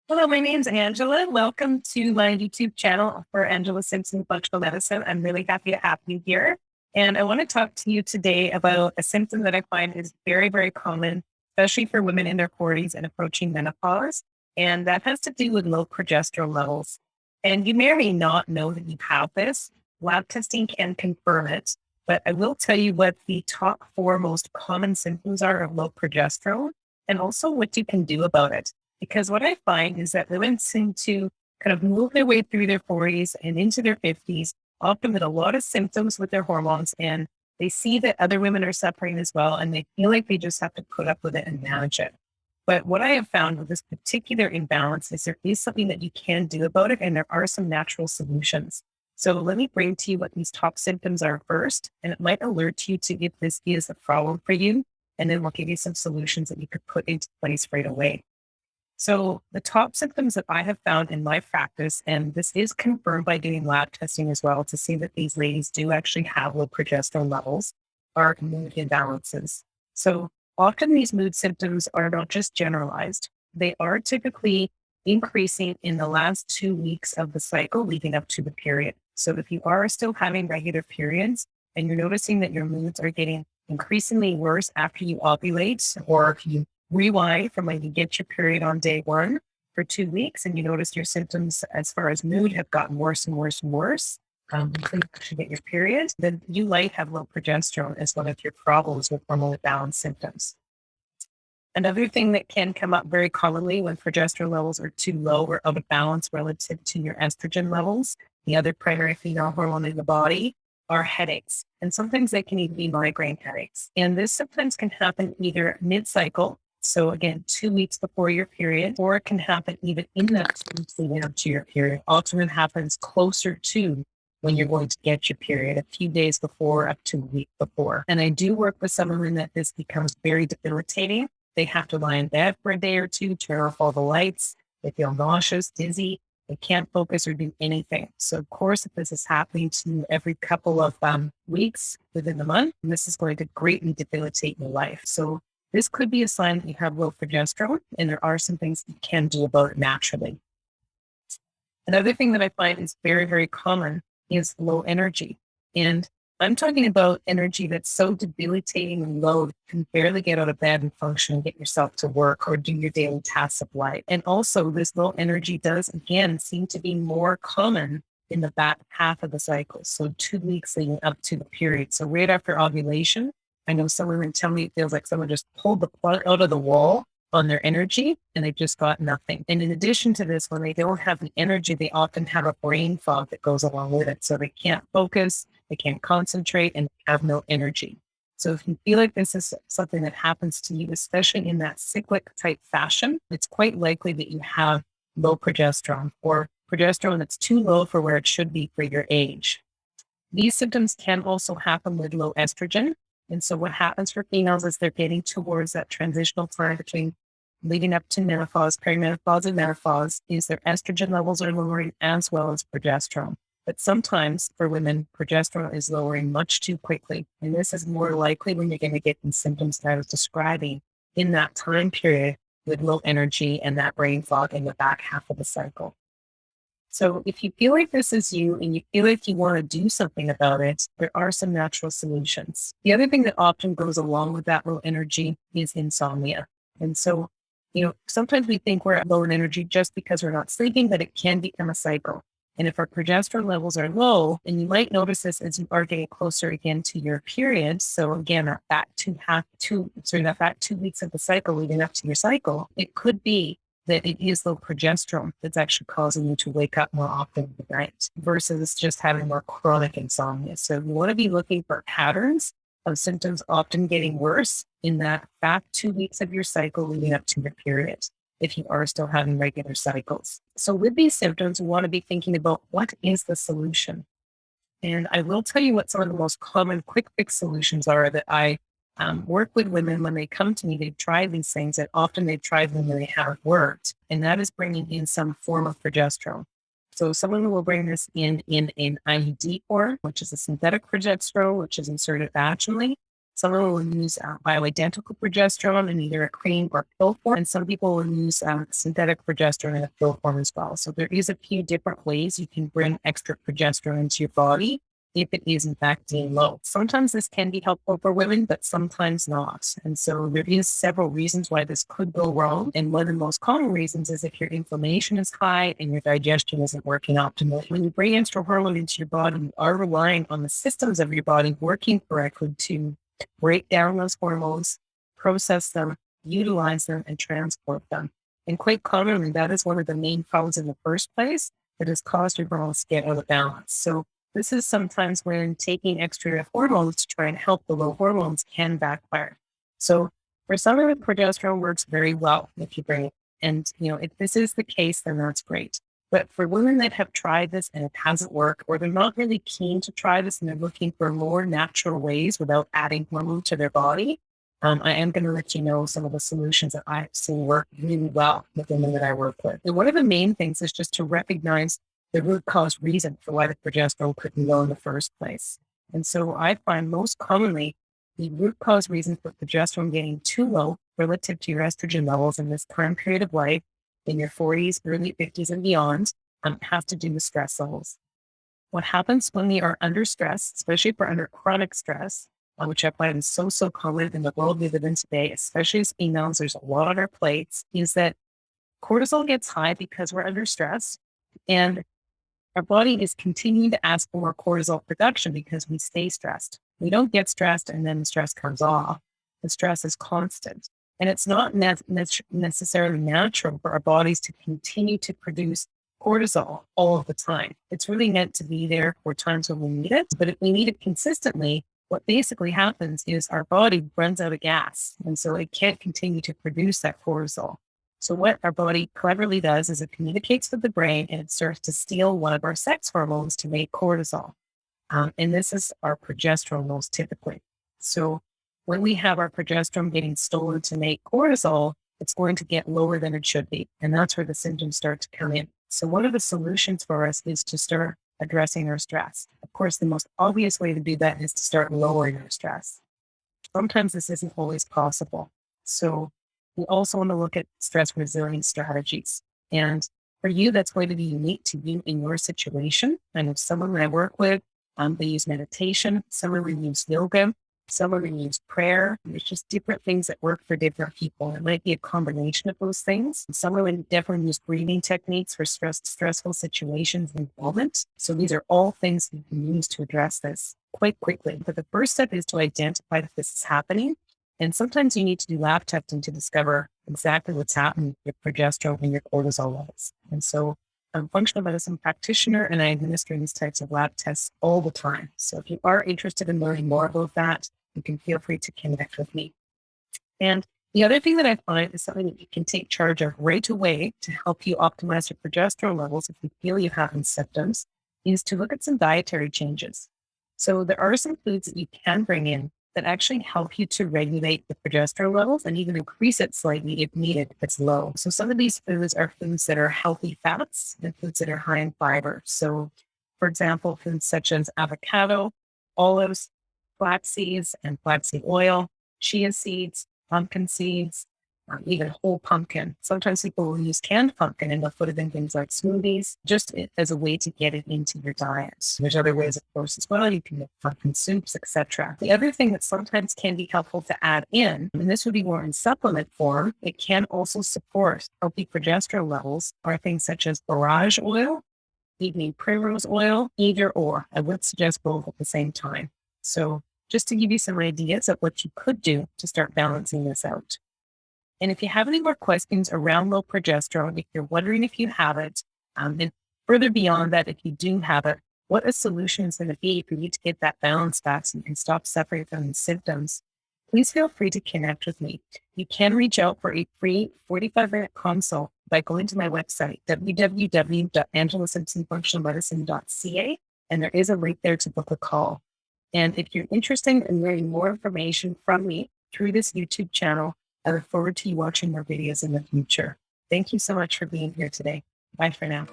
Hello, my name's Angela. Welcome to my YouTube channel for Angela Simpson Functional Medicine. I'm really happy to have you here. And I want to talk to you today about a symptom that I find is very, very common, especially for women in their 40s and approaching menopause. And that has to do with low progesterone levels. And you may or may not know that you have this. Lab testing can confirm it. But I will tell you what the top four most common symptoms are of low progesterone and also what you can do about it. Because what I find is that women seem to kind of move their way through their 40s and into their 50s, often with a lot of symptoms with their hormones. And they see that other women are suffering as well. And they feel like they just have to put up with it and manage it. But what I have found with this particular imbalance is there is something that you can do about it. And there are some natural solutions. So let me bring to you what these top symptoms are first. And it might alert you to if this is a problem for you. And then we'll give you some solutions that you could put into place right away. So the top symptoms that I have found in my practice, and this is confirmed by doing lab testing as well to see that these ladies do actually have low progesterone levels, are mood imbalances. So often these mood symptoms are not just generalized. They are typically increasing in the last 2 weeks of the cycle leading up to the period. So if you are still having regular periods and you're noticing that your moods are getting increasingly worse after you ovulate, or if you rewind from when you get your period on day one for 2 weeks and you notice your symptoms as far as mood have gotten worse and worse and worse until you actually get your period, then you might have low progesterone as one of your problems with hormone balance symptoms. Another thing that can come up very commonly when progesterone levels are too low or out of balance relative to your estrogen levels, the other primary female hormone in the body, are headaches. And sometimes they can even be migraine headaches. And this sometimes can happen either mid-cycle, so again, 2 weeks before your period, or it can happen even in that 2 weeks leading up to your period. Often it happens closer to when you're going to get your period, a few days before, up to a week before. And I do work with some women that this becomes very debilitating. They have to lie in bed for a day or two, turn off all the lights. They feel nauseous, dizzy. They can't focus or do anything. So, of course, if this is happening to you every couple of weeks within the month, this is going to greatly debilitate your life. So, this could be a sign that you have low progesterone, and there are some things you can do about it naturally. Another thing that I find is very, very common is low energy. And I'm talking about energy that's so debilitating and low, you can barely get out of bed and function and get yourself to work or do your daily tasks of life. And also, this low energy does, again, seem to be more common in the back half of the cycle. So 2 weeks leading up to the period. So right after ovulation, I know some women tell me it feels like someone just pulled the plug out of the wall on their energy and they just got nothing. And in addition to this, when they don't have the energy, they often have a brain fog that goes along with it. So they can't focus, they can't concentrate, and have no energy. So if you feel like this is something that happens to you, especially in that cyclic type fashion, it's quite likely that you have low progesterone or progesterone that's too low for where it should be for your age. These symptoms can also happen with low estrogen. And so what happens for females is they're getting towards that transitional time between leading up to menopause, perimenopause, and menopause, is their estrogen levels are lowering as well as progesterone. But sometimes for women, progesterone is lowering much too quickly. And this is more likely when you're going to get the symptoms that I was describing in that time period with low energy and that brain fog in the back half of the cycle. So if you feel like this is you and you feel like you want to do something about it, there are some natural solutions. The other thing that often goes along with that low energy is insomnia. And so, sometimes we think we're at low in energy just because we're not sleeping, but it can become a cycle. And if our progesterone levels are low, and you might notice this as you are getting closer again to your period. So again, that 2 weeks of the cycle leading up to your cycle, it could be that it is low progesterone that's actually causing you to wake up more often at night versus just having more chronic insomnia. So you want to be looking for patterns of symptoms often getting worse in that back 2 weeks of your cycle leading up to your period, if you are still having regular cycles. So with these symptoms, we want to be thinking about what is the solution. And I will tell you what some of the most common quick fix solutions are that I work with women when they come to me. They've tried these things that often they've tried them and they haven't worked. And that is bringing in some form of progesterone. So someone will bring this in an IUD form, which is a synthetic progesterone, which is inserted vaginally. Some will use bioidentical progesterone in either a cream or pill form, and some people will use synthetic progesterone in a pill form as well. So there is a few different ways you can bring extra progesterone into your body if it is in fact being low. Sometimes this can be helpful for women, but sometimes not. And so there is several reasons why this could go wrong. And one of the most common reasons is if your inflammation is high and your digestion isn't working optimally. When you bring extra hormone into your body, you are relying on the systems of your body working correctly to break down those hormones, process them, utilize them, and transport them. And quite commonly, that is one of the main problems in the first place that has caused your hormones to get out of balance. So this is sometimes when taking extra hormones to try and help the low hormones can backfire. So for some of it, progesterone works very well if you bring it. And, if this is the case, then that's great. But for women that have tried this and it hasn't worked, or they're not really keen to try this and they're looking for more natural ways without adding hormone to their body, I am going to let you know some of the solutions that I've seen work really well with women that I work with. And one of the main things is just to recognize the root cause reason for why the progesterone could be low in the first place. And so I find most commonly the root cause reason for progesterone getting too low relative to your estrogen levels in this current period of life, in your 40s, early 50s, and beyond, has to do with stress levels. What happens when we are under stress, especially if we're under chronic stress, which I find is so common in the world we live in today, especially as females, there's a lot on our plates, is that cortisol gets high because we're under stress. And our body is continuing to ask for more cortisol production because we stay stressed. We don't get stressed and then the stress comes off. The stress is constant. And it's not necessarily natural for our bodies to continue to produce cortisol all of the time. It's really meant to be there for times when we need it. But if we need it consistently, what basically happens is our body runs out of gas. And so it can't continue to produce that cortisol. So what our body cleverly does is it communicates with the brain and it starts to steal one of our sex hormones to make cortisol. And this is our progesterone most typically. So when we have our progesterone getting stolen to make cortisol, it's going to get lower than it should be. And that's where the symptoms start to come in. So one of the solutions for us is to start addressing our stress. Of course, the most obvious way to do that is to start lowering our stress. Sometimes this isn't always possible. So we also want to look at stress resilience strategies. And for you, that's going to be unique to you in your situation. I know someone that I work with, they use meditation, someone will use yoga, someone will use prayer. There's just different things that work for different people. It might be a combination of those things. Someone would definitely use breathing techniques for stressful situations and moment. So these are all things you can use to address this quite quickly. But the first step is to identify that this is happening. And sometimes you need to do lab testing to discover exactly what's happening with your progesterone and your cortisol levels. And so I'm a functional medicine practitioner and I administer these types of lab tests all the time. So if you are interested in learning more about that, you can feel free to connect with me. And the other thing that I find is something that you can take charge of right away to help you optimize your progesterone levels if you feel you have these symptoms is to look at some dietary changes. So there are some foods that you can bring in that actually help you to regulate the progesterone levels and even increase it slightly if needed if it's low. So some of these foods are foods that are healthy fats and foods that are high in fiber. So for example, foods such as avocado, olives, flax seeds and flaxseed oil, chia seeds, pumpkin seeds, even whole pumpkin. Sometimes people will use canned pumpkin and they'll put it in things like smoothies, just as a way to get it into your diet. There's other ways, of course, as well. You can make pumpkin soups, etc. The other thing that sometimes can be helpful to add in, and this would be more in supplement form, it can also support healthy progesterone levels, are things such as borage oil, evening primrose oil, either or. I would suggest both at the same time. So just to give you some ideas of what you could do to start balancing this out. And if you have any more questions around low progesterone, if you're wondering if you have it, and further beyond that, if you do have it, what a solution is going to be for you to get that balance back so you can stop suffering from the symptoms, please feel free to connect with me. You can reach out for a free 45-minute consult by going to my website, www.angelasimpsonfunctionalmedicine.ca, and there is a link there to book a call. And if you're interested in learning more information from me through this YouTube channel, I look forward to you watching more videos in the future. Thank you so much for being here today. Bye for now.